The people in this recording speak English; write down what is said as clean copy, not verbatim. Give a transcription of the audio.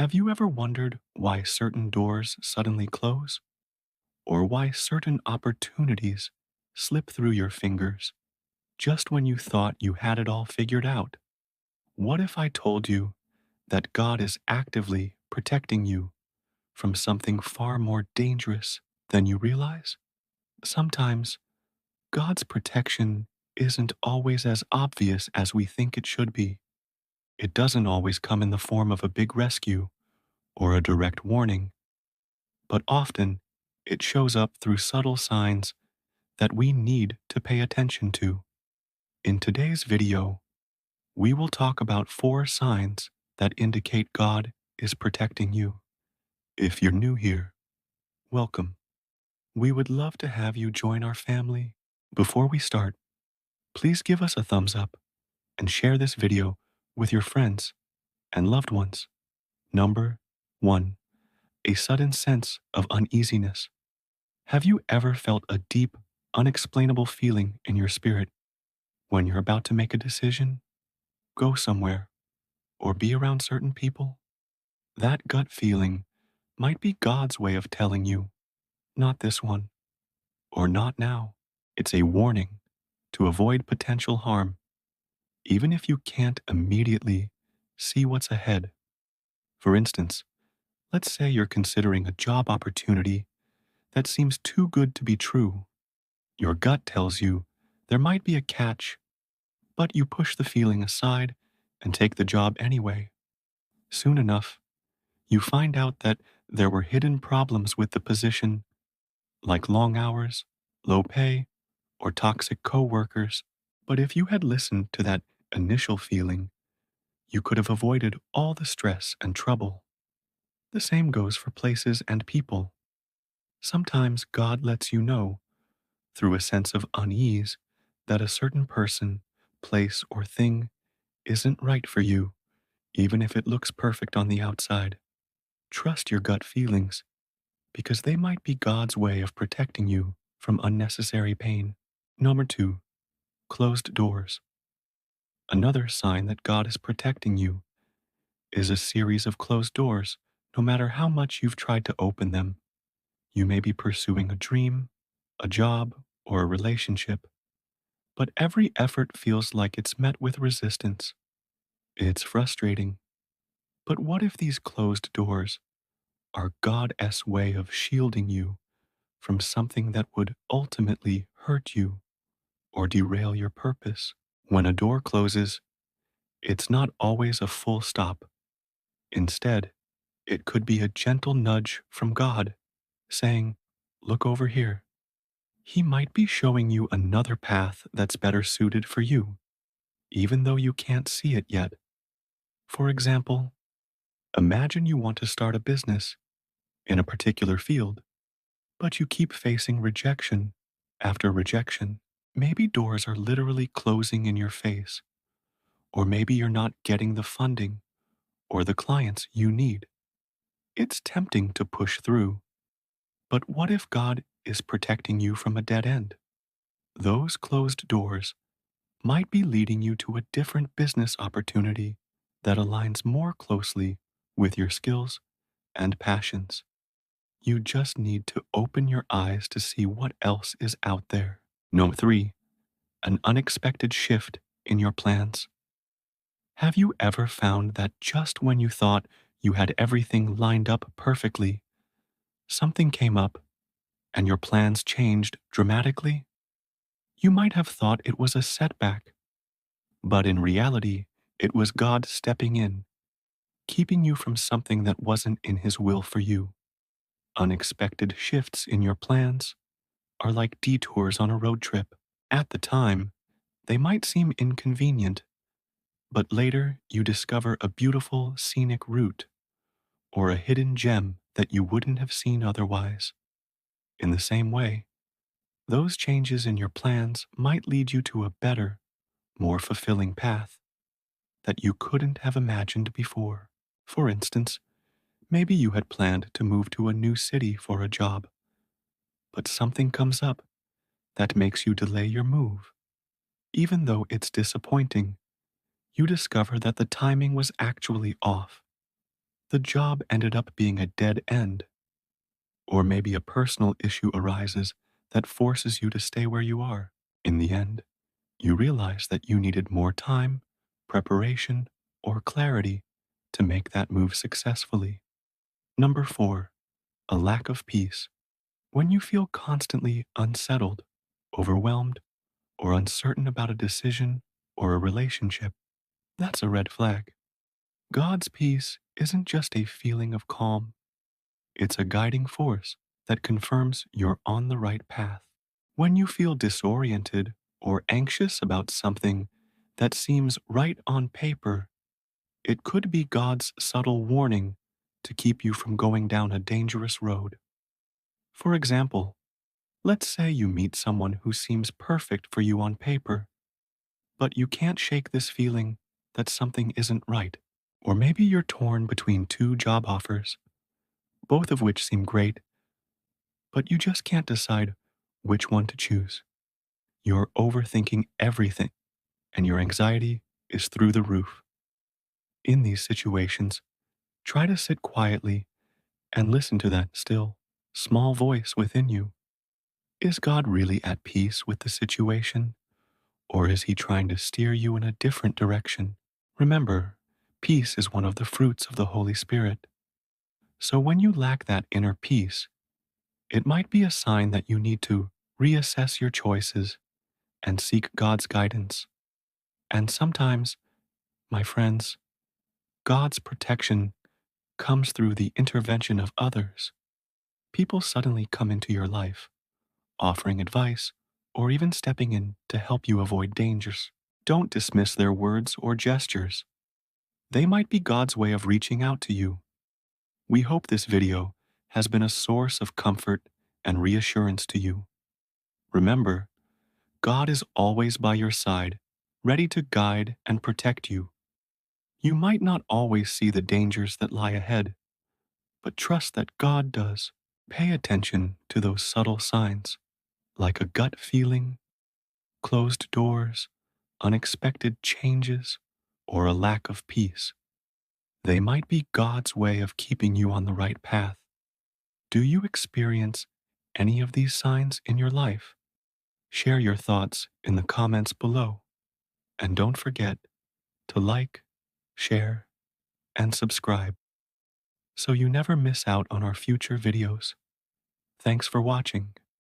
Have you ever wondered why certain doors suddenly close? Or why certain opportunities slip through your fingers just when you thought you had it all figured out? What if I told you that God is actively protecting you from something far more dangerous than you realize? Sometimes God's protection isn't always as obvious as we think it should be. It doesn't always come in the form of a big rescue or a direct warning, but often it shows up through subtle signs that we need to pay attention to. In today's video, we will talk about 4 signs that indicate God is protecting you. If you're new here, welcome. We would love to have you join our family. Before we start, please give us a thumbs up and share this video with your friends and loved ones. Number 1. A sudden sense of uneasiness. Have you ever felt a deep, unexplainable feeling in your spirit when you're about to make a decision, go somewhere, or be around certain people? That gut feeling might be God's way of telling you, not this one, or not now. It's a warning to avoid potential harm, even if you can't immediately see what's ahead. For instance, let's say you're considering a job opportunity that seems too good to be true. Your gut tells you there might be a catch, but you push the feeling aside and take the job anyway. Soon enough, you find out that there were hidden problems with the position, like long hours, low pay, or toxic coworkers. But if you had listened to that initial feeling, you could have avoided all the stress and trouble. The same goes for places and people. Sometimes God lets you know, through a sense of unease, that a certain person, place, or thing isn't right for you, even if it looks perfect on the outside. Trust your gut feelings, because they might be God's way of protecting you from unnecessary pain. Number 2, closed doors. Another sign that God is protecting you is a series of closed doors, no matter how much you've tried to open them. You may be pursuing a dream, a job, or a relationship, but every effort feels like it's met with resistance. It's frustrating. But what if these closed doors are God's way of shielding you from something that would ultimately hurt you or derail your purpose? When a door closes, it's not always a full stop. Instead, it could be a gentle nudge from God saying, "Look over here." He might be showing you another path that's better suited for you, even though you can't see it yet. For example, imagine you want to start a business in a particular field, but you keep facing rejection after rejection. Maybe doors are literally closing in your face, or maybe you're not getting the funding or the clients you need. It's tempting to push through, but what if God is protecting you from a dead end? Those closed doors might be leading you to a different business opportunity that aligns more closely with your skills and passions. You just need to open your eyes to see what else is out there. Number 3, an unexpected shift in your plans. Have you ever found that just when you thought you had everything lined up perfectly, something came up and your plans changed dramatically? You might have thought it was a setback, but in reality, it was God stepping in, keeping you from something that wasn't in His will for you. Unexpected shifts in your plans are like detours on a road trip. At the time, they might seem inconvenient, but later you discover a beautiful scenic route or a hidden gem that you wouldn't have seen otherwise. In the same way, those changes in your plans might lead you to a better, more fulfilling path that you couldn't have imagined before. For instance, maybe you had planned to move to a new city for a job, but something comes up that makes you delay your move. Even though it's disappointing, you discover that the timing was actually off. the job ended up being a dead end, or maybe a personal issue arises that forces you to stay where you are. In the end, you realize that you needed more time, preparation, or clarity to make that move successfully. Number 4, a lack of peace. When you feel constantly unsettled, overwhelmed, or uncertain about a decision or a relationship, that's a red flag. God's peace isn't just a feeling of calm, it's a guiding force that confirms you're on the right path. When you feel disoriented or anxious about something that seems right on paper, it could be God's subtle warning to keep you from going down a dangerous road. For example, let's say you meet someone who seems perfect for you on paper, but you can't shake this feeling that something isn't right. Or maybe you're torn between two job offers, both of which seem great, but you just can't decide which one to choose. You're overthinking everything, and your anxiety is through the roof. In these situations, try to sit quietly and listen to that still, small voice within you. Is God really at peace with the situation, or is he trying to steer you in a different direction? Remember, peace is one of the fruits of the Holy Spirit. So when you lack that inner peace, it might be a sign that you need to reassess your choices and seek God's guidance. And sometimes, my friends, God's protection comes through the intervention of others. People suddenly come into your life, offering advice or even stepping in to help you avoid dangers. Don't dismiss their words or gestures. They might be God's way of reaching out to you. We hope this video has been a source of comfort and reassurance to you. Remember, God is always by your side, ready to guide and protect you. You might not always see the dangers that lie ahead, but trust that God does. Pay attention to those subtle signs, like a gut feeling, closed doors, unexpected changes, or a lack of peace. They might be God's way of keeping you on the right path. Do you experience any of these signs in your life? Share your thoughts in the comments below. And don't forget to like, share, and subscribe so you never miss out on our future videos. Thanks for watching.